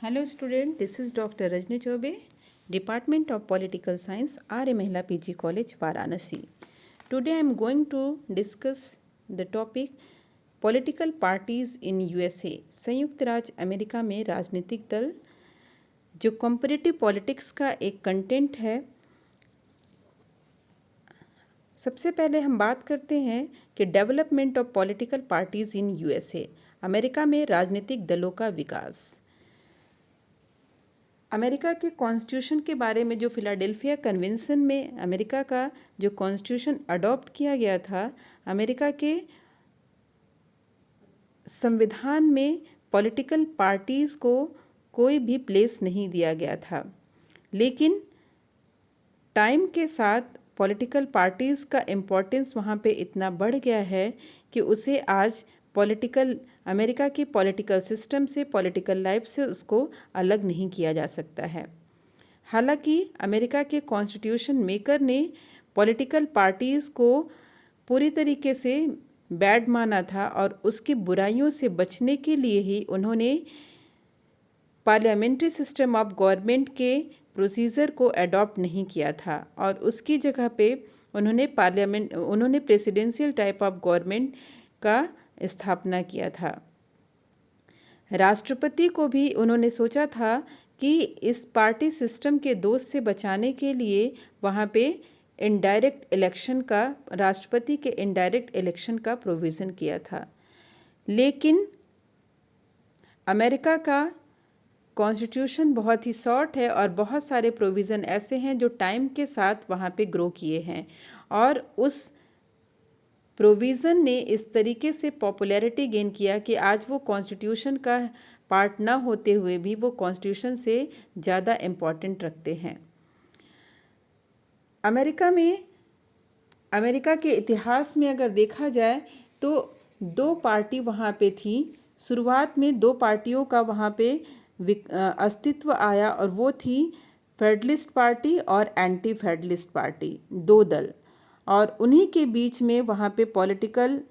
Hello student, this is Dr. Rajni Chobe, Department of Political Science, R.A. Mehla PG College, Varanasi. Today I am going to discuss the topic Political Parties in USA. संयुक्त राज्य America में राजनीतिक दल, जो comparative politics का एक content है। सबसे पहले हम बात करते हैं कि development of political parties in USA, America में राजनीतिक दलों का विकास। अमेरिका के कॉन्स्टिट्यूशन के बारे में जो फिलाडेल्फिया कन्वेंशन में अमेरिका का जो कॉन्स्टिट्यूशन अडॉप्ट किया गया था, अमेरिका के संविधान में पॉलिटिकल पार्टीज़ को कोई भी प्लेस नहीं दिया गया था। लेकिन टाइम के साथ पॉलिटिकल पार्टीज़ का इम्पोर्टेंस वहाँ पे इतना बढ़ गया है कि उसे आज अमेरिका की पॉलिटिकल सिस्टम से, पॉलिटिकल लाइफ से उसको अलग नहीं किया जा सकता है। हालांकि अमेरिका के कॉन्स्टिट्यूशन मेकर ने पॉलिटिकल पार्टीज़ को पूरी तरीके से बैड माना था और उसकी बुराइयों से बचने के लिए ही उन्होंने पार्लियामेंट्री सिस्टम ऑफ गवर्नमेंट के प्रोसीजर को अडॉप्ट नहीं किया था और उसकी जगह पे उन्होंने प्रेसिडेंशियल टाइप ऑफ गवर्नमेंट का स्थापना किया था। राष्ट्रपति को भी उन्होंने सोचा था कि इस पार्टी सिस्टम के दोष से बचाने के लिए वहाँ पे राष्ट्रपति के इनडायरेक्ट इलेक्शन का प्रोविज़न किया था। लेकिन अमेरिका का कॉन्स्टिट्यूशन बहुत ही शॉर्ट है और बहुत सारे प्रोविज़न ऐसे हैं जो टाइम के साथ वहाँ पे ग्रो किए हैं और उस प्रोविज़न ने इस तरीके से पॉपुलैरिटी गेन किया कि आज वो कॉन्स्टिट्यूशन का पार्ट ना होते हुए भी वो कॉन्स्टिट्यूशन से ज़्यादा इम्पॉर्टेंट रखते हैं। अमेरिका के इतिहास में अगर देखा जाए तो दो पार्टी वहाँ पे थी। शुरुआत में दो पार्टियों का वहाँ पे अस्तित्व आया और वो थी फेडरलिस्ट पार्टी और एंटी फेडरलिस्ट पार्टी, दो दल। और उन्हीं के बीच में वहाँ पे पॉलिटिकल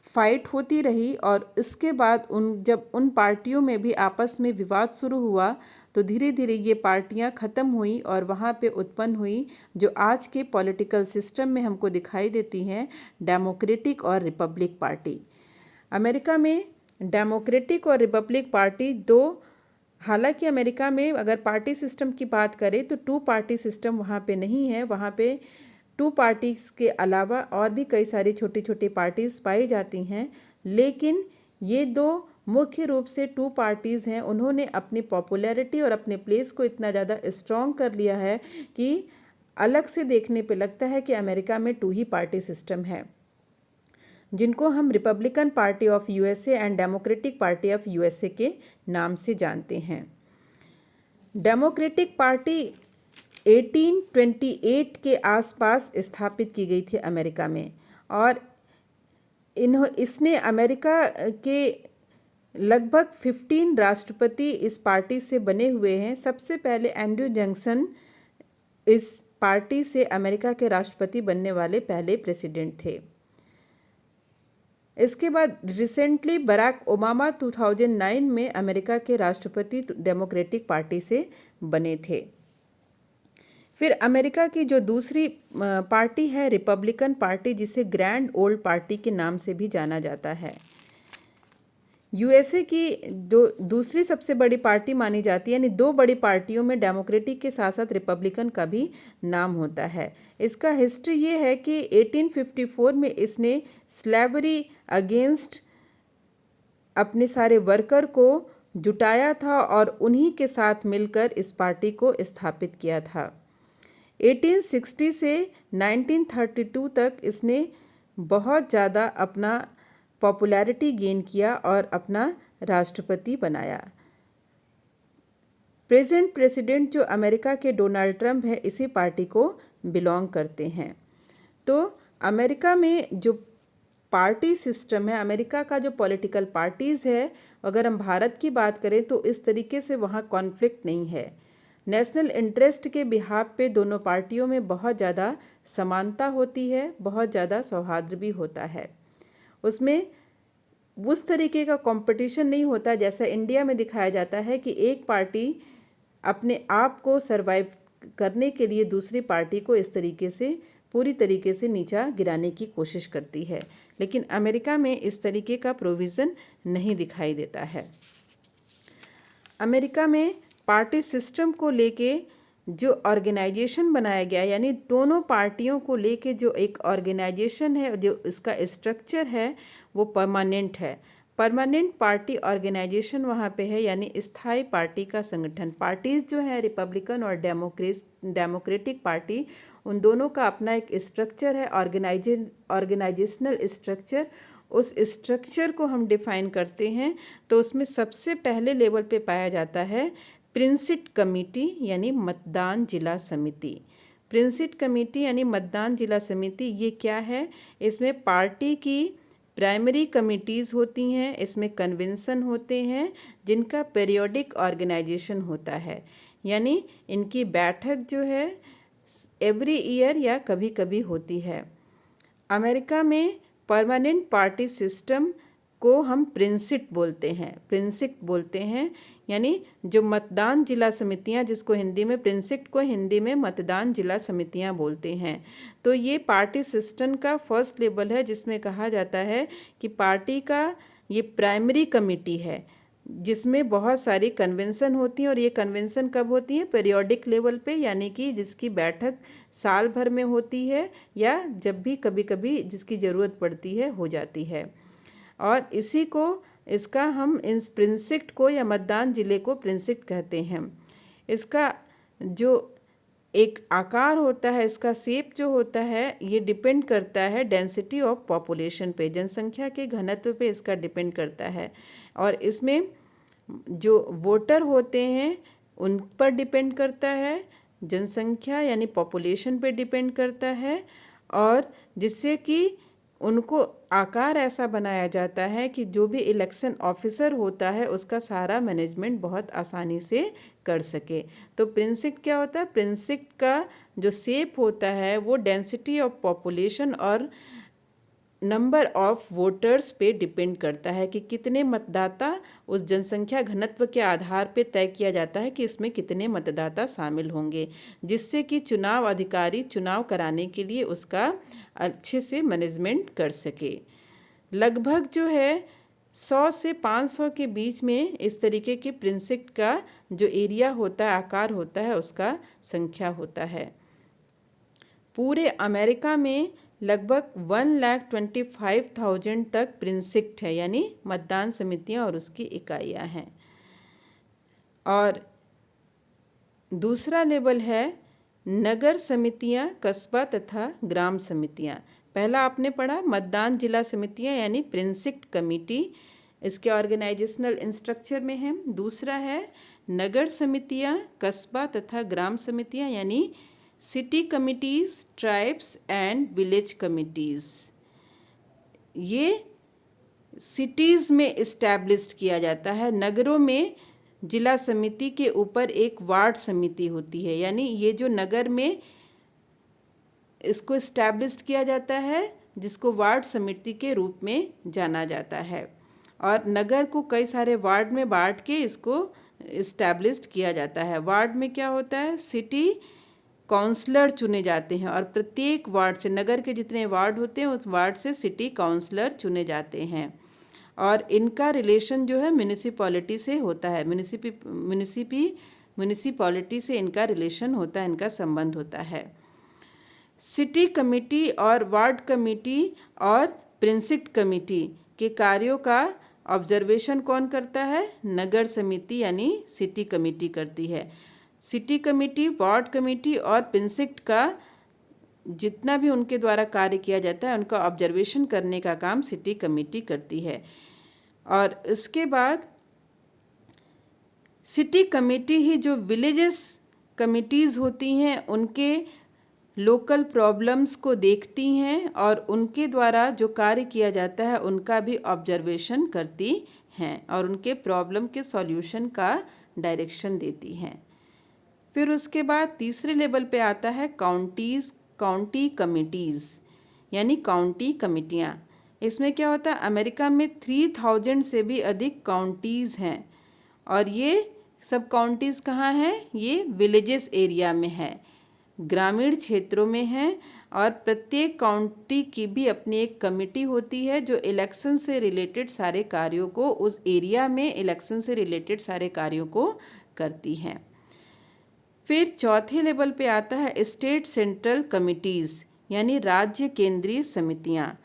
फाइट होती रही और इसके बाद जब उन पार्टियों में भी आपस में विवाद शुरू हुआ तो धीरे धीरे ये पार्टियाँ ख़त्म हुई और वहाँ पे उत्पन्न हुई जो आज के पॉलिटिकल सिस्टम में हमको दिखाई देती हैं, डेमोक्रेटिक और रिपब्लिक पार्टी। अमेरिका में डेमोक्रेटिक और रिपब्लिक पार्टी हालांकि अमेरिका में अगर पार्टी सिस्टम की बात करें तो टू पार्टी सिस्टम वहाँ पे नहीं है। वहाँ पे टू पार्टीज़ के अलावा और भी कई सारी छोटी छोटी पार्टीज़ पाई जाती हैं, लेकिन ये दो मुख्य रूप से टू पार्टीज़ हैं। उन्होंने अपनी पॉपुलैरिटी और अपने प्लेस को इतना ज़्यादा स्ट्रॉन्ग कर लिया है कि अलग से देखने पे लगता है कि अमेरिका में टू ही पार्टी सिस्टम है, जिनको हम Republican party of USA and democratic party of USA के नाम से जानते हैं। डेमोक्रेटिक पार्टी 1828 के आसपास स्थापित की गई थी अमेरिका में और इसने अमेरिका के लगभग 15 राष्ट्रपति इस पार्टी से बने हुए हैं। सबसे पहले एंड्रयू जंक्शन इस पार्टी से अमेरिका के राष्ट्रपति बनने वाले पहले प्रेसिडेंट थे। इसके बाद रिसेंटली बराक ओबामा 2009 में अमेरिका के राष्ट्रपति डेमोक्रेटिक पार्टी से बने थे। फिर अमेरिका की जो दूसरी पार्टी है रिपब्लिकन पार्टी, जिसे ग्रैंड ओल्ड पार्टी के नाम से भी जाना जाता है। यूएसए की जो दूसरी सबसे बड़ी पार्टी मानी जाती है, यानी दो बड़ी पार्टियों में डेमोक्रेटिक के साथ साथ रिपब्लिकन का भी नाम होता है। इसका हिस्ट्री ये है कि 1854 में इसने स्लेवरी अगेंस्ट अपने सारे वर्कर को जुटाया था और उन्हीं के साथ मिलकर इस पार्टी को स्थापित किया था। 1860 से 1932 तक इसने बहुत ज़्यादा अपना पॉपुलैरिटी गेन किया और अपना राष्ट्रपति बनाया। प्रेजेंट प्रेसिडेंट जो अमेरिका के डोनाल्ड ट्रंप है, इसी पार्टी को बिलोंग करते हैं। तो अमेरिका में जो पार्टी सिस्टम है, अमेरिका का जो पॉलिटिकल पार्टीज़ है, अगर हम भारत की बात करें तो इस तरीके से वहाँ कॉन्फ्लिक्ट नहीं है। नेशनल इंटरेस्ट के बिहाफ पे दोनों पार्टियों में बहुत ज़्यादा समानता होती है, बहुत ज़्यादा सौहार्द भी होता है। उसमें उस तरीके का कंपटीशन नहीं होता जैसा इंडिया में दिखाया जाता है कि एक पार्टी अपने आप को सरवाइव करने के लिए दूसरी पार्टी को इस तरीके से पूरी तरीके से नीचा गिराने की कोशिश करती है। लेकिन अमेरिका में इस तरीके का प्रोविज़न नहीं दिखाई देता है। अमेरिका में पार्टी सिस्टम को लेके जो ऑर्गेनाइजेशन बनाया गया, यानी दोनों पार्टियों को लेके जो एक ऑर्गेनाइजेशन है, जो उसका स्ट्रक्चर है वो परमानेंट है। परमानेंट पार्टी ऑर्गेनाइजेशन वहाँ पे है, यानी स्थायी पार्टी का संगठन। पार्टीज़ जो है रिपब्लिकन और डेमोक्रेटिक पार्टी, उन दोनों का अपना एक स्ट्रक्चर है, ऑर्गेनाइजेशनल स्ट्रक्चर। उस स्ट्रक्चर को हम डिफाइन करते हैं तो उसमें सबसे पहले लेवल पे पाया जाता है प्रिंसिट कमेटी यानी मतदान जिला समिति। प्रिंसिट कमेटी यानी मतदान जिला समिति ये क्या है? इसमें पार्टी की प्राइमरी कमिटीज़ होती हैं, इसमें कन्वेंशन होते हैं जिनका पीरियोडिक ऑर्गेनाइजेशन होता है, यानी इनकी बैठक जो है एवरी ईयर या कभी कभी होती है। अमेरिका में परमानेंट पार्टी सिस्टम को हम प्रिंसिट बोलते हैं, यानी जो मतदान जिला समितियां, जिसको हिंदी में प्रिंसिट को हिंदी में मतदान जिला समितियां बोलते हैं। तो ये पार्टी सिस्टम का फर्स्ट लेवल है जिसमें कहा जाता है कि पार्टी का ये प्राइमरी कमेटी है जिसमें बहुत सारी कन्वेंशन होती हैं, और ये कन्वेंशन कब होती है? पीरियोडिक लेवल पे, यानी कि जिसकी बैठक साल भर में होती है या जब भी कभी कभी जिसकी ज़रूरत पड़ती है हो जाती है। और इसी को इसका हम इस प्रिंसिट को या मतदान जिले को प्रिंसिट कहते हैं। इसका जो एक आकार होता है, इसका शेप जो होता है, ये डिपेंड करता है डेंसिटी ऑफ पॉपुलेशन पे, जनसंख्या के घनत्व पे इसका डिपेंड करता है। और इसमें जो वोटर होते हैं उन पर डिपेंड करता है, जनसंख्या यानी पॉपुलेशन पे डिपेंड करता है, और जिससे कि उनको आकार ऐसा बनाया जाता है कि जो भी इलेक्शन ऑफिसर होता है उसका सारा मैनेजमेंट बहुत आसानी से कर सके। तो प्रिंसिट क्या होता है? प्रिंसिट का जो शेप होता है वो डेंसिटी ऑफ पॉपुलेशन और नंबर ऑफ वोटर्स पे डिपेंड करता है कि कितने मतदाता, उस जनसंख्या घनत्व के आधार पे तय किया जाता है कि इसमें कितने मतदाता शामिल होंगे, जिससे कि चुनाव अधिकारी चुनाव कराने के लिए उसका अच्छे से मैनेजमेंट कर सके। लगभग जो है 100 से 500 के बीच में इस तरीके के प्रिंसिट का जो एरिया होता है, आकार होता है, उसका संख्या होता है। पूरे अमेरिका में लगभग 1,25,000 तक प्रिंसिट है, यानी मतदान समितियां और उसकी इकाइयां हैं। और दूसरा लेवल है नगर समितियां, कस्बा तथा ग्राम समितियां। पहला आपने पढ़ा मतदान जिला समितियां यानी प्रिंसिट कमेटी, इसके ऑर्गेनाइजेशनल स्ट्रक्चर में है। दूसरा है नगर समितियां, कस्बा तथा ग्राम समितियां यानी city committees, tribes and village committees. ये सिटीज़ में इस्टेब्लिश्ड किया जाता है। नगरों में जिला समिति के ऊपर एक वार्ड समिति होती है, यानी ये जो नगर में इसको इस्टेब्लिश्ड किया जाता है जिसको वार्ड समिति के रूप में जाना जाता है। और नगर को कई सारे वार्ड में बांट के इसको इस्टेब्लिश्ड किया जाता है। वार्ड में क्या होता है? सिटी काउंसलर चुने जाते हैं, और प्रत्येक वार्ड से, नगर के जितने वार्ड होते हैं उस वार्ड से सिटी काउंसलर चुने जाते हैं। और इनका रिलेशन जो है म्यूनिसिपैलिटी से होता है, म्यूनिसिपैलिटी से इनका रिलेशन होता है, इनका संबंध होता है। सिटी कमेटी और वार्ड कमेटी और प्रिंसिट कमेटी के कार्यों का ऑब्जर्वेशन कौन करता है? नगर समिति यानी सिटी कमेटी करती है। सिटी कमेटी, वार्ड कमेटी और प्रिंसिट का जितना भी उनके द्वारा कार्य किया जाता है उनका ऑब्जर्वेशन करने का काम सिटी कमेटी करती है। और इसके बाद सिटी कमेटी ही जो विलेजेस कमिटीज़ होती हैं उनके लोकल प्रॉब्लम्स को देखती हैं और उनके द्वारा जो कार्य किया जाता है उनका भी ऑब्जर्वेशन करती हैं और उनके प्रॉब्लम के सॉल्यूशन का डायरेक्शन देती हैं। फिर उसके बाद तीसरे लेवल पे आता है काउंटी कमिटीज़ यानी काउंटी कमिटियाँ। इसमें क्या होता है, अमेरिका में 3000 से भी अधिक काउंटीज़ हैं और ये सब काउंटीज़ कहाँ हैं, ये विलेजेस एरिया में है, ग्रामीण क्षेत्रों में है। और प्रत्येक काउंटी की भी अपनी एक कमेटी होती है जो इलेक्शन से रिलेटेड सारे कार्यों को, उस एरिया में इलेक्शन से रिलेटेड सारे कार्यों को करती है। फिर चौथे लेवल पे आता है स्टेट सेंट्रल कमिटीज़, यानी राज्य केंद्रीय समितियाँ।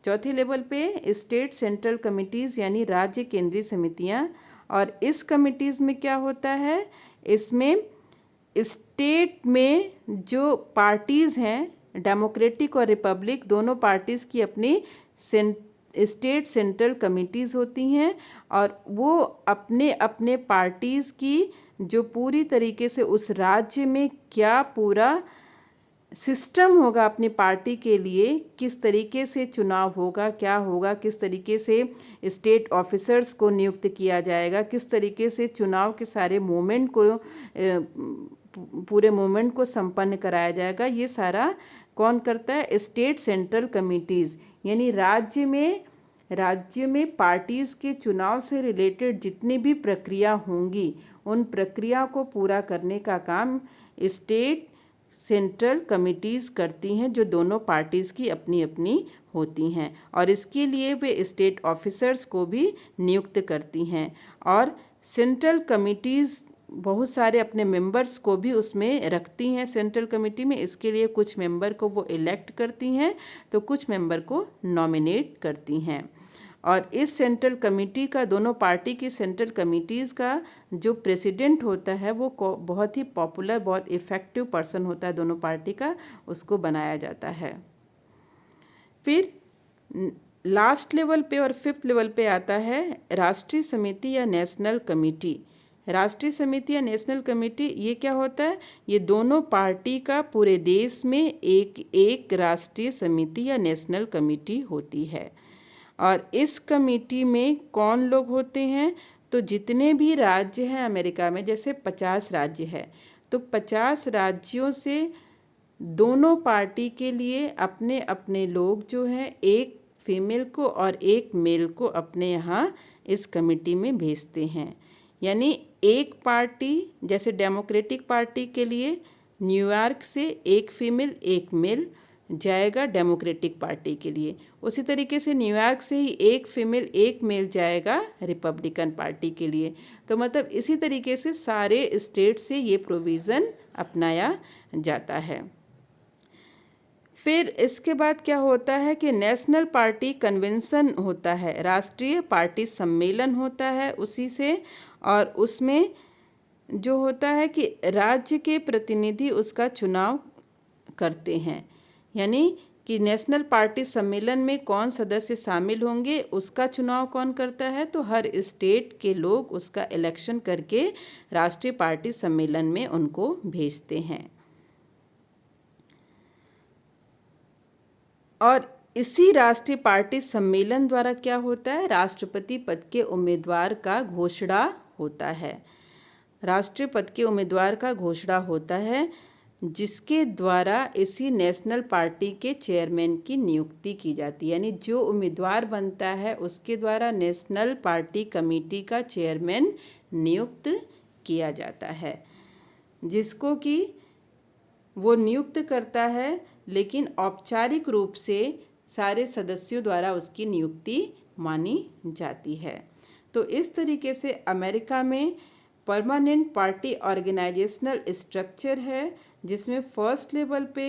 चौथे लेवल पे स्टेट सेंट्रल कमिटीज़ यानी राज्य केंद्रीय समितियाँ। और इस कमिटीज़ में क्या होता है, इसमें स्टेट में जो पार्टीज़ हैं, डेमोक्रेटिक और रिपब्लिक दोनों पार्टीज़ की अपनी स्टेट सेंट्रल कमिटीज़ होती हैं और वो अपने अपने पार्टीज़ की जो पूरी तरीके से उस राज्य में क्या पूरा सिस्टम होगा अपनी पार्टी के लिए, किस तरीके से चुनाव होगा, क्या होगा, किस तरीके से स्टेट ऑफिसर्स को नियुक्त किया जाएगा, किस तरीके से चुनाव के सारे मूवमेंट को पूरे मूवमेंट को संपन्न कराया जाएगा, ये सारा कौन करता है, स्टेट सेंट्रल कमिटीज़। यानी राज्य में पार्टीज़ के चुनाव से रिलेटेड जितनी भी प्रक्रिया होंगी उन प्रक्रिया को पूरा करने का काम स्टेट सेंट्रल कमिटीज़ करती हैं, जो दोनों पार्टीज़ की अपनी अपनी होती हैं। और इसके लिए वे स्टेट ऑफिसर्स को भी नियुक्त करती हैं। और सेंट्रल कमिटीज़ बहुत सारे अपने मेंबर्स को भी उसमें रखती हैं सेंट्रल कमेटी में। इसके लिए कुछ मेंबर को वो इलेक्ट करती हैं तो कुछ मेंबर को नॉमिनेट करती हैं। और इस सेंट्रल कमेटी का, दोनों पार्टी की सेंट्रल कमिटीज़ का जो प्रेसिडेंट होता है वो बहुत ही पॉपुलर, बहुत इफ़ेक्टिव पर्सन होता है दोनों पार्टी का, उसको बनाया जाता है। फिर लास्ट लेवल पे और फिफ्थ लेवल पे आता है राष्ट्रीय समिति या नेशनल कमेटी। राष्ट्रीय समिति या नेशनल कमेटी ये क्या होता है, ये दोनों पार्टी का पूरे देश में एक राष्ट्रीय समिति या नेशनल कमेटी होती है। और इस कमेटी में कौन लोग होते हैं, तो जितने भी राज्य हैं अमेरिका में, जैसे 50 राज्य है तो 50 राज्यों से दोनों पार्टी के लिए अपने अपने लोग जो हैं, एक फीमेल को और एक मेल को अपने यहाँ इस कमेटी में भेजते हैं। यानी एक पार्टी, जैसे डेमोक्रेटिक पार्टी के लिए न्यूयॉर्क से एक फीमेल एक मेल जाएगा डेमोक्रेटिक पार्टी के लिए, उसी तरीके से न्यूयॉर्क से ही एक फीमेल एक मेल जाएगा रिपब्लिकन पार्टी के लिए। तो मतलब इसी तरीके से सारे स्टेट से ये प्रोविज़न अपनाया जाता है। फिर इसके बाद क्या होता है कि नेशनल पार्टी कन्वेंशन होता है, राष्ट्रीय पार्टी सम्मेलन होता है उसी से। और उसमें जो होता है कि राज्य के प्रतिनिधि उसका चुनाव करते हैं। यानी कि नेशनल पार्टी सम्मेलन में कौन सदस्य शामिल होंगे उसका चुनाव कौन करता है, तो हर स्टेट के लोग उसका इलेक्शन करके राष्ट्रीय पार्टी सम्मेलन में उनको भेजते हैं। और इसी राष्ट्रीय पार्टी सम्मेलन द्वारा क्या होता है, राष्ट्रपति पद के उम्मीदवार का घोषणा होता है। राष्ट्रीय पद के उम्मीदवार का घोषणा होता है जिसके द्वारा इसी नेशनल पार्टी के चेयरमैन की नियुक्ति की जाती है। यानी जो उम्मीदवार बनता है उसके द्वारा नेशनल पार्टी कमेटी का चेयरमैन नियुक्त किया जाता है, जिसको कि वो नियुक्त करता है, लेकिन औपचारिक रूप से सारे सदस्यों द्वारा उसकी नियुक्ति मानी जाती है। तो इस तरीके से अमेरिका में परमानेंट पार्टी ऑर्गेनाइजेशनल स्ट्रक्चर है, जिसमें फर्स्ट लेवल पे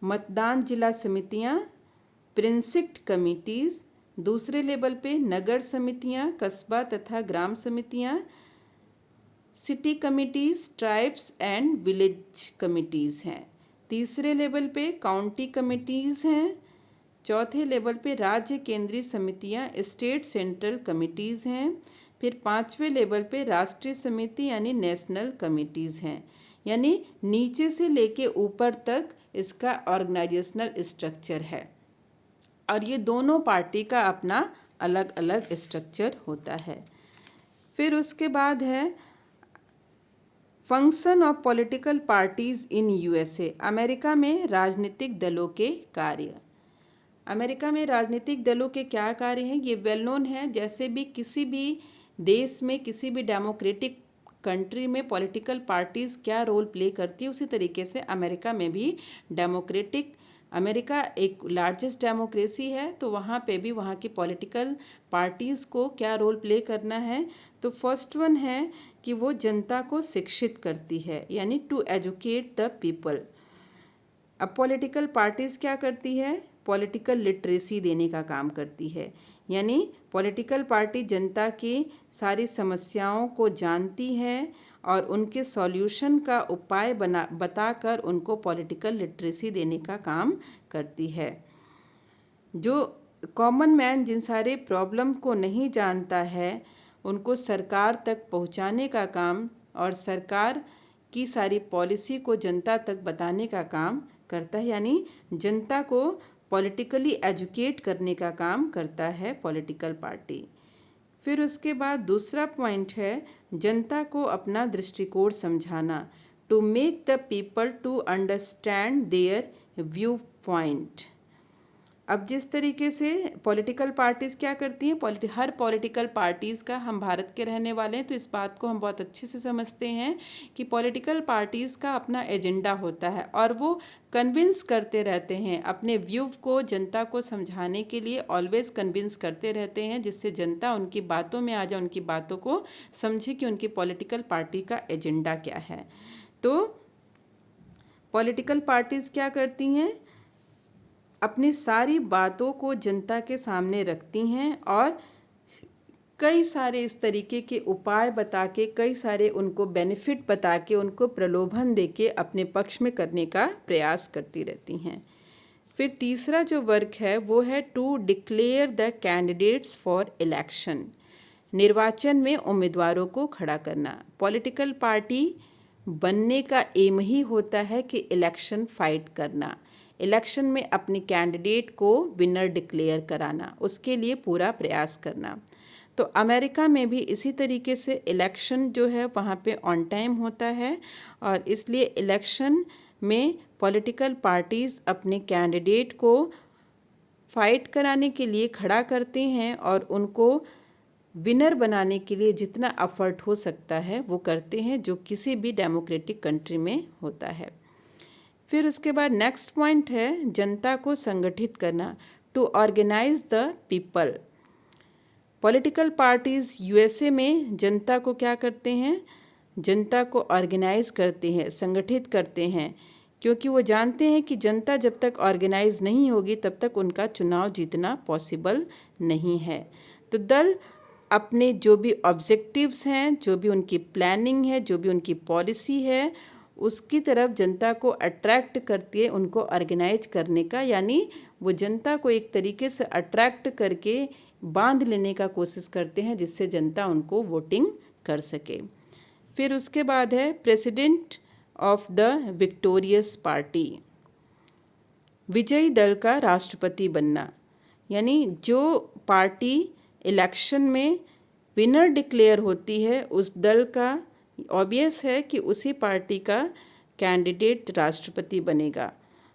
मतदान जिला समितियां, प्रिंसिक्ट कमिटीज़, दूसरे लेवल पे नगर समितियां, कस्बा तथा ग्राम समितियां, city committees, tribes and village committees हैं। तीसरे लेवल पे काउंटी कमिटीज़ हैं। चौथे लेवल पे राज्य केंद्रीय समितियां, स्टेट सेंट्रल कमिटीज़ हैं। फिर पांचवें लेवल पे राष्ट्रीय समिति यानी नेशनल कमिटीज़ हैं। यानी नीचे से लेके ऊपर तक इसका ऑर्गेनाइजेशनल स्ट्रक्चर है। और ये दोनों पार्टी का अपना अलग अलग स्ट्रक्चर होता है। फिर उसके बाद है function of political parties in USA. America में राजनीतिक दलों के कार्य। अमेरिका में राजनीतिक दलों के क्या कार्य हैं ये वेल नोन है। जैसे भी किसी भी देश में, किसी भी डेमोक्रेटिक कंट्री में पॉलिटिकल पार्टीज़ क्या रोल प्ले करती है, उसी तरीके से अमेरिका में भी अमेरिका एक लार्जेस्ट डेमोक्रेसी है, तो वहाँ पे भी वहाँ की पॉलिटिकल पार्टीज़ को क्या रोल प्ले करना है। तो फर्स्ट वन है कि वो जनता को शिक्षित करती है, यानी टू एजुकेट द पीपल। अब पॉलिटिकल पार्टीज़ क्या करती है, पॉलिटिकल लिटरेसी देने का काम करती है, यानी पॉलिटिकल पार्टी जनता की सारी समस्याओं को जानती है और उनके सॉल्यूशन का उपाय बताकर उनको पॉलिटिकल लिटरेसी देने का काम करती है। जो कॉमन मैन जिन सारे प्रॉब्लम को नहीं जानता है उनको सरकार तक पहुंचाने का काम और सरकार की सारी पॉलिसी को जनता तक बताने का काम करता है, यानी जनता को पॉलिटिकली एजुकेट करने का काम करता है पॉलिटिकल पार्टी। फिर उसके बाद दूसरा पॉइंट है जनता को अपना दृष्टिकोण समझाना, to make the people to understand their view point. अब जिस तरीके से पॉलिटिकल पार्टीज़ क्या करती हैं, हर पॉलिटिकल पार्टीज़ का, हम भारत के रहने वाले हैं तो इस बात को हम बहुत अच्छे से समझते हैं कि पॉलिटिकल पार्टीज़ का अपना एजेंडा होता है और वो कन्विंस करते रहते हैं अपने व्यू को जनता को समझाने के लिए, ऑलवेज कन्विंस करते रहते हैं जिससे जनता उनकी बातों में आ जाए, उनकी बातों को समझे कि उनकी पॉलिटिकल पार्टी का एजेंडा क्या है। तो पॉलिटिकल पार्टीज़ क्या करती हैं, अपनी सारी बातों को जनता के सामने रखती हैं और कई सारे इस तरीके के उपाय बता के, कई सारे उनको बेनिफिट बता के, उनको प्रलोभन दे के अपने पक्ष में करने का प्रयास करती रहती हैं। फिर तीसरा जो वर्क है वो है to declare the candidates for election, निर्वाचन में उम्मीदवारों को खड़ा करना। पॉलिटिकल पार्टी बनने का एम ही होता है कि इलेक्शन फाइट करना, इलेक्शन में अपने कैंडिडेट को विनर डिक्लेयर कराना, उसके लिए पूरा प्रयास करना। तो अमेरिका में भी इसी तरीके से इलेक्शन जो है वहाँ पे ऑन टाइम होता है और इसलिए इलेक्शन में पॉलिटिकल पार्टीज़ अपने कैंडिडेट को फाइट कराने के लिए खड़ा करते हैं और उनको विनर बनाने के लिए जितना एफर्ट हो सकता है वो करते हैं, जो किसी भी डेमोक्रेटिक कंट्री में होता है। फिर उसके बाद नेक्स्ट पॉइंट है जनता को संगठित करना, to organise the people. Political parties USA में जनता को क्या करते हैं, जनता को ऑर्गेनाइज करते हैं, संगठित करते हैं, क्योंकि वो जानते हैं कि जनता जब तक ऑर्गेनाइज नहीं होगी तब तक उनका चुनाव जीतना पॉसिबल नहीं है। तो दल अपने जो भी ऑब्जेक्टिव्स हैं, जो भी उनकी प्लानिंग है, जो भी उनकी पॉलिसी है, उसकी तरफ जनता को अट्रैक्ट करती है उनको ऑर्गेनाइज करने का, यानी वो जनता को एक तरीके से अट्रैक्ट करके बांध लेने का कोशिश करते हैं जिससे जनता उनको वोटिंग कर सके। फिर उसके बाद है president of the victorious party, विजयी दल का राष्ट्रपति बनना, यानी जो पार्टी इलेक्शन में विनर डिक्लेयर होती है उस दल का ऑब्वियस है कि उसी पार्टी का कैंडिडेट राष्ट्रपति बनेगा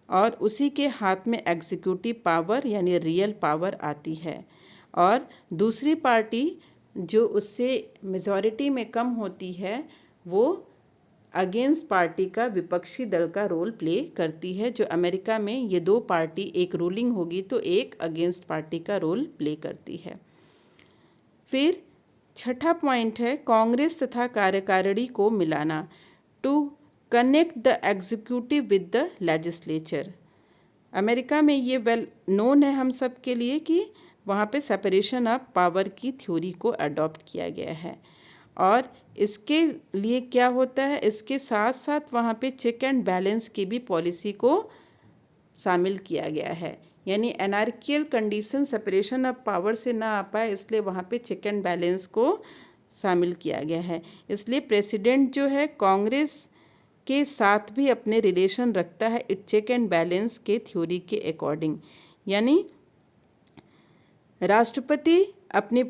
और उसी के हाथ में एग्जीक्यूटिव पावर यानी रियल पावर आती है, और दूसरी पार्टी जो उससे मेजॉरिटी में कम होती है वो अगेंस्ट पार्टी का, विपक्षी दल का रोल प्ले करती है। जो अमेरिका में ये दो पार्टी, एक रूलिंग होगी तो एक अगेंस्ट पार्टी का रोल प्ले करती है। फिर छठा पॉइंट है कांग्रेस तथा कार्यकारिणी को मिलाना, to connect the executive with the legislature. America में ये वेल नोन है हम सब के लिए कि वहाँ पे सेपरेशन ऑफ पावर की थ्योरी को अडॉप्ट किया गया है और इसके लिए क्या होता है, इसके साथ साथ वहाँ पे चेक एंड बैलेंस की भी पॉलिसी को शामिल किया गया है, यानी एनार्कियल कंडीशन सेपरेशन ऑफ पावर से ना आ पाए इसलिए वहाँ पे चेक एंड बैलेंस को शामिल किया गया है। इसलिए प्रेसिडेंट जो है कांग्रेस के साथ भी अपने रिलेशन रखता है इट चेक एंड बैलेंस के थ्योरी के अकॉर्डिंग, यानी राष्ट्रपति अपने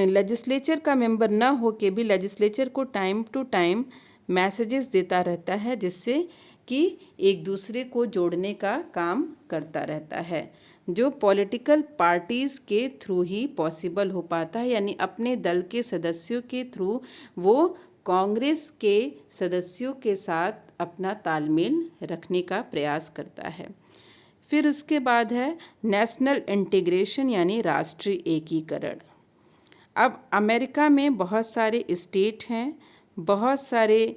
लेजिस्लेचर का मेंबर ना हो के भी लेजिस्लेचर को टाइम टू टाइम मैसेजेस देता रहता है जिससे कि एक दूसरे को जोड़ने का काम करता रहता है। जो पॉलिटिकल पार्टीज़ के थ्रू ही पॉसिबल हो पाता है, यानी अपने दल के सदस्यों के थ्रू वो कांग्रेस के सदस्यों के साथ अपना तालमेल रखने का प्रयास करता है। फिर उसके बाद है नेशनल इंटीग्रेशन यानी राष्ट्रीय एकीकरण। अब अमेरिका में बहुत सारे स्टेट हैं, बहुत सारे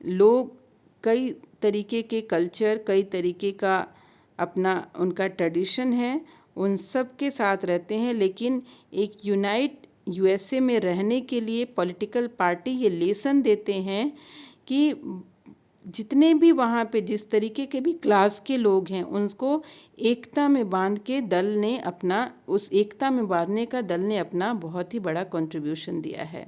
लोग, कई तरीके के कल्चर, कई तरीके का अपना उनका ट्रेडिशन है, उन सब के साथ रहते हैं, लेकिन एक यूनाइट यूएसए में रहने के लिए पॉलिटिकल पार्टी ये लेसन देते हैं कि जितने भी वहाँ पे जिस तरीके के भी क्लास के लोग हैं उनको एकता में बांध के दल ने अपना, उस एकता में बांधने का दल ने अपना बहुत ही बड़ा कंट्रीब्यूशन दिया है।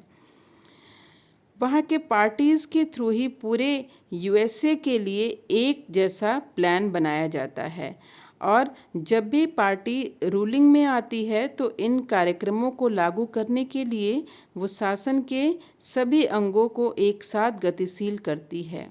वहाँ के पार्टीज़ के थ्रू ही पूरे यूएसए के लिए एक जैसा प्लान बनाया जाता है, और जब भी पार्टी रूलिंग में आती है तो इन कार्यक्रमों को लागू करने के लिए वो शासन के सभी अंगों को एक साथ गतिशील करती है।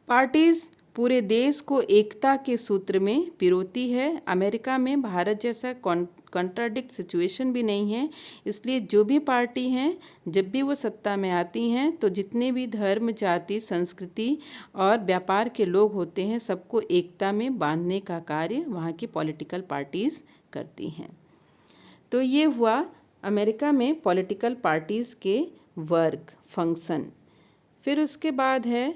पार्टीज पूरे देश को एकता के सूत्र में पिरोती है। अमेरिका में भारत जैसा कॉन्ट्राडिक्ट सिचुएशन भी नहीं है, इसलिए जो भी पार्टी हैं जब भी वो सत्ता में आती हैं तो जितने भी धर्म, जाति, संस्कृति और व्यापार के लोग होते हैं सबको एकता में बांधने का कार्य वहाँ की पॉलिटिकल पार्टीज़ करती हैं। तो ये हुआ अमेरिका में पॉलिटिकल पार्टीज़ के वर्क, फंक्शन। फिर उसके बाद है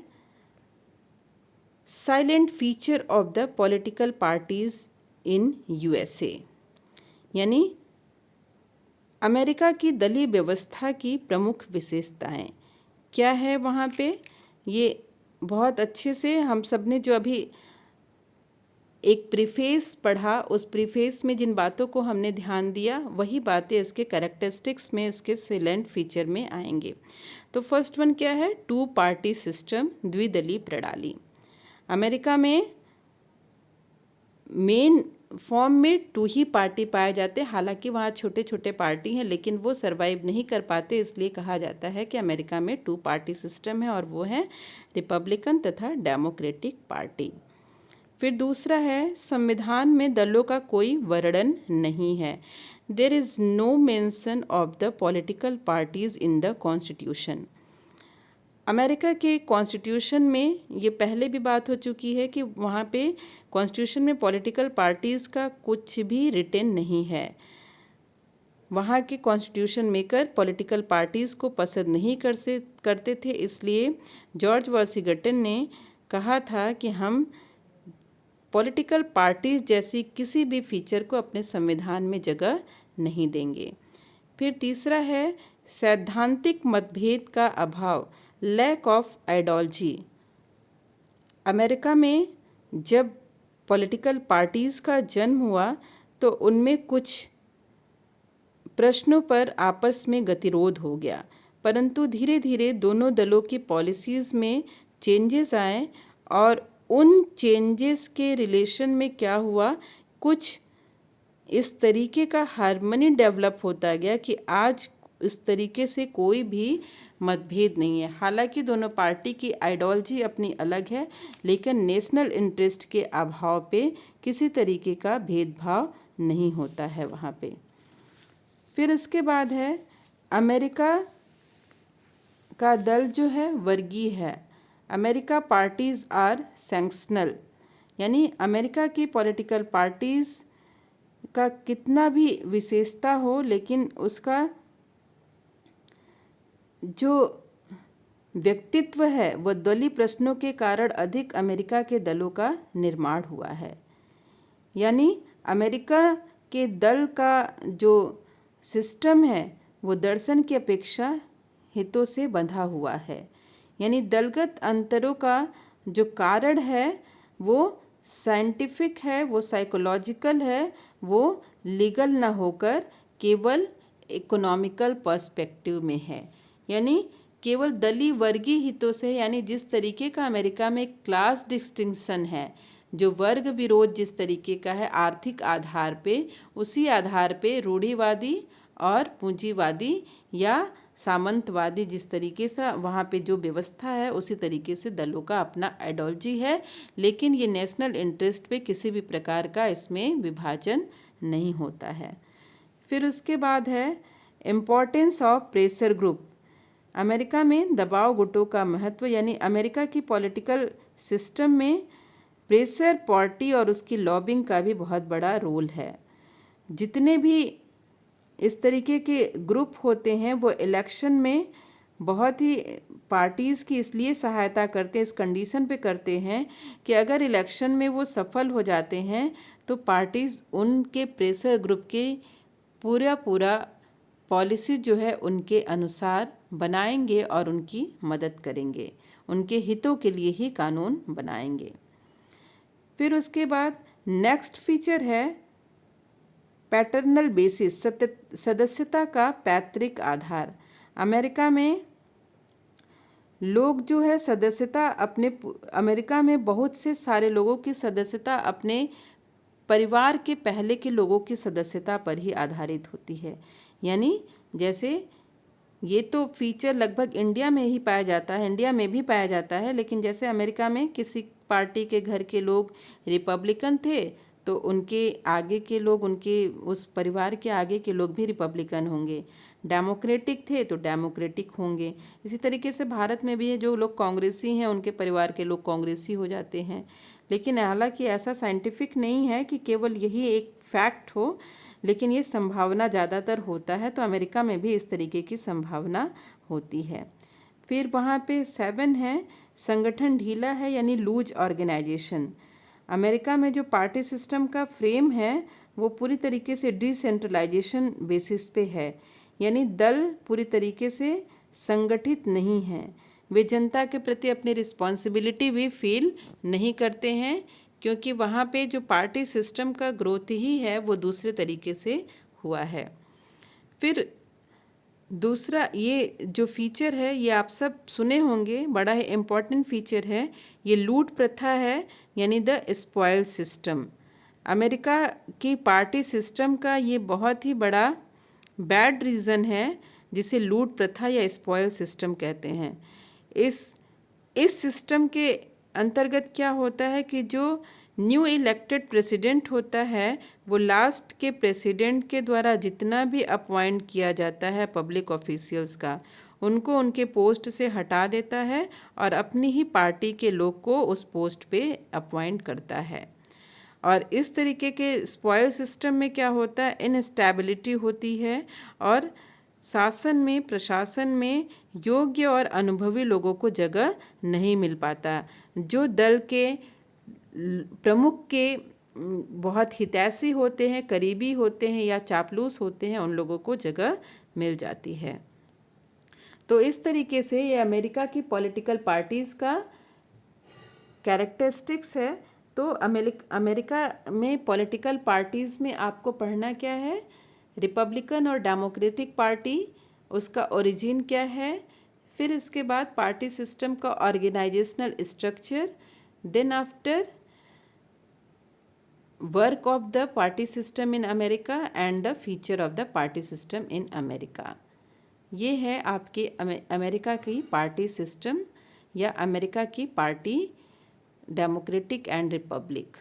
silent feature of the political parties in USA, यानी अमेरिका की दलीय व्यवस्था की प्रमुख विशेषताएं क्या है वहाँ पे। ये बहुत अच्छे से हम सब ने जो अभी एक प्रीफेस पढ़ा, उस प्रीफेस में जिन बातों को हमने ध्यान दिया वही बातें इसके कैरेक्टरिस्टिक्स में, इसके सैलेंट फीचर में आएंगे। तो फर्स्ट वन क्या है, टू पार्टी सिस्टम, द्विदलीय प्रणाली। अमेरिका में मेन फॉर्म में टू ही पार्टी पाए जाते हैं, हालांकि वहाँ छोटे छोटे पार्टी हैं लेकिन वो सरवाइव नहीं कर पाते, इसलिए कहा जाता है कि अमेरिका में टू पार्टी सिस्टम है, और वो है रिपब्लिकन तथा डेमोक्रेटिक पार्टी। फिर दूसरा है संविधान में दलों का कोई वर्णन नहीं है। There is no mention of the political parties in the constitution. America के कॉन्स्टिट्यूशन में ये पहले भी बात हो चुकी है कि वहाँ पे कॉन्स्टिट्यूशन में पॉलिटिकल पार्टीज़ का कुछ भी रिटेन नहीं है। वहाँ के कॉन्स्टिट्यूशन मेकर पॉलिटिकल पार्टीज़ को पसंद नहीं करते थे, इसलिए जॉर्ज वॉशिंगटन ने कहा था कि हम पॉलिटिकल पार्टीज़ जैसी किसी भी फीचर को अपने संविधान में जगह नहीं देंगे। फिर तीसरा है सैद्धांतिक मतभेद का अभाव, लैक ऑफ आइडियोलॉजी। अमेरिका में जब पॉलिटिकल पार्टीज़ का जन्म हुआ तो उनमें कुछ प्रश्नों पर आपस में गतिरोध हो गया, परंतु धीरे धीरे दोनों दलों की पॉलिसीज़ में चेंजेस आए, और उन चेंजेस के रिलेशन में क्या हुआ, कुछ इस तरीके का हार्मनी डेवलप होता गया कि आज इस तरीके से कोई भी मतभेद नहीं है। हालांकि दोनों पार्टी की आइडियोलॉजी अपनी अलग है, लेकिन नेशनल इंटरेस्ट के अभाव पे किसी तरीके का भेदभाव नहीं होता है वहाँ पे। फिर इसके बाद है अमेरिका का दल जो है वर्गीय है। अमेरिका पार्टीज़ आर सैंक्शनल, यानी अमेरिका की पॉलिटिकल पार्टीज़ का कितना भी विशेषता हो लेकिन उसका जो व्यक्तित्व है वह दलीय प्रश्नों के कारण अधिक अमेरिका के दलों का निर्माण हुआ है। यानी अमेरिका के दल का जो सिस्टम है वो दर्शन की अपेक्षा हितों से बंधा हुआ है, यानी दलगत अंतरों का जो कारण है वो साइंटिफिक है, वो साइकोलॉजिकल है, वो लीगल ना होकर केवल इकोनॉमिकल पर्सपेक्टिव में है, यानी केवल दलीय वर्गीय हितों से, यानी जिस तरीके का अमेरिका में क्लास डिस्टिंक्शन है, जो वर्ग विरोध जिस तरीके का है आर्थिक आधार पे, उसी आधार पे रूढ़िवादी और पूंजीवादी या सामंतवादी जिस तरीके से वहाँ पे जो व्यवस्था है उसी तरीके से दलों का अपना आइडियोलॉजी है, लेकिन ये नेशनल इंटरेस्ट पे किसी भी प्रकार का इसमें विभाजन नहीं होता है। फिर उसके बाद है importance of pressure group. America में दबाव गुटों का महत्व, यानी अमेरिका की पॉलिटिकल सिस्टम में प्रेशर पार्टी और उसकी लॉबिंग का भी बहुत बड़ा रोल है। जितने भी इस तरीके के ग्रुप होते हैं वो इलेक्शन में बहुत ही पार्टीज़ की इसलिए सहायता करते हैं, इस कंडीशन पे करते हैं कि अगर इलेक्शन में वो सफल हो जाते हैं तो पार्टीज़ उनके प्रेशर ग्रुप के पूरा पॉलिसी जो है उनके अनुसार बनाएंगे और उनकी मदद करेंगे, उनके हितों के लिए ही कानून बनाएंगे। फिर उसके बाद नेक्स्ट फीचर है पैटर्नल बेसिस, सदस्यता का पैतृक आधार। अमेरिका में लोग जो है सदस्यता अमेरिका में बहुत से सारे लोगों की सदस्यता अपने परिवार के पहले के लोगों की सदस्यता पर ही आधारित होती है। यानी जैसे ये तो फीचर लगभग इंडिया में ही पाया जाता है, इंडिया में भी पाया जाता है, लेकिन जैसे अमेरिका में किसी पार्टी के घर के लोग रिपब्लिकन थे तो उनके आगे के लोग, उनके उस परिवार के आगे के लोग भी रिपब्लिकन होंगे, डेमोक्रेटिक थे तो डेमोक्रेटिक होंगे। इसी तरीके से भारत में भी है, जो लोग कांग्रेसी हैं उनके परिवार के लोग कांग्रेसी हो जाते हैं। लेकिन हालांकि ऐसा साइंटिफिक नहीं है कि केवल यही एक फैक्ट हो, लेकिन ये संभावना ज़्यादातर होता है, तो अमेरिका में भी इस तरीके की संभावना होती है। फिर वहाँ पे 7 है संगठन ढीला है, यानी लूज ऑर्गेनाइजेशन। अमेरिका में जो पार्टी सिस्टम का फ्रेम है वो पूरी तरीके से डिसेंट्रलाइजेशन बेसिस पे है, यानी दल पूरी तरीके से संगठित नहीं है। वे जनता के प्रति अपनी रिस्पॉन्सिबिलिटी भी फील नहीं करते हैं, क्योंकि वहाँ पे जो पार्टी सिस्टम का ग्रोथ ही है वो दूसरे तरीके से हुआ है। फिर दूसरा ये जो फीचर है ये आप सब सुने होंगे, बड़ा ही इम्पॉर्टेंट फीचर है, ये लूट प्रथा है, यानी द स्पॉयल सिस्टम। अमेरिका की पार्टी सिस्टम का ये बहुत ही बड़ा बैड रीज़न है जिसे लूट प्रथा या स्पॉयल सिस्टम कहते हैं। इस सिस्टम के अंतर्गत क्या होता है कि जो न्यू इलेक्टेड प्रेसिडेंट होता है वो लास्ट के प्रेसिडेंट के द्वारा जितना भी अपॉइंट किया जाता है पब्लिक ऑफिशियल्स का, उनको उनके पोस्ट से हटा देता है और अपनी ही पार्टी के लोग को उस पोस्ट पे अपॉइंट करता है। और इस तरीके के स्पॉयल सिस्टम में क्या होता है, इनस्टेबिलिटी होती है और शासन में, प्रशासन में योग्य और अनुभवी लोगों को जगह नहीं मिल पाता। जो दल के प्रमुख के बहुत हितैषी होते हैं, करीबी होते हैं या चापलूस होते हैं, उन लोगों को जगह मिल जाती है। तो इस तरीके से ये अमेरिका की पॉलिटिकल पार्टीज़ का कैरेक्टरिस्टिक्स है। तो अमेरिका में पॉलिटिकल पार्टीज़ में आपको पढ़ना क्या है, रिपब्लिकन और डेमोक्रेटिक पार्टी, उसका ओरिजिन क्या है, फिर इसके बाद पार्टी सिस्टम का organisational structure, then after work of the party system in America and the feature of the party system in America. ये है आपके अमेरिका की पार्टी सिस्टम या अमेरिका की पार्टी, डेमोक्रेटिक एंड रिपब्लिक।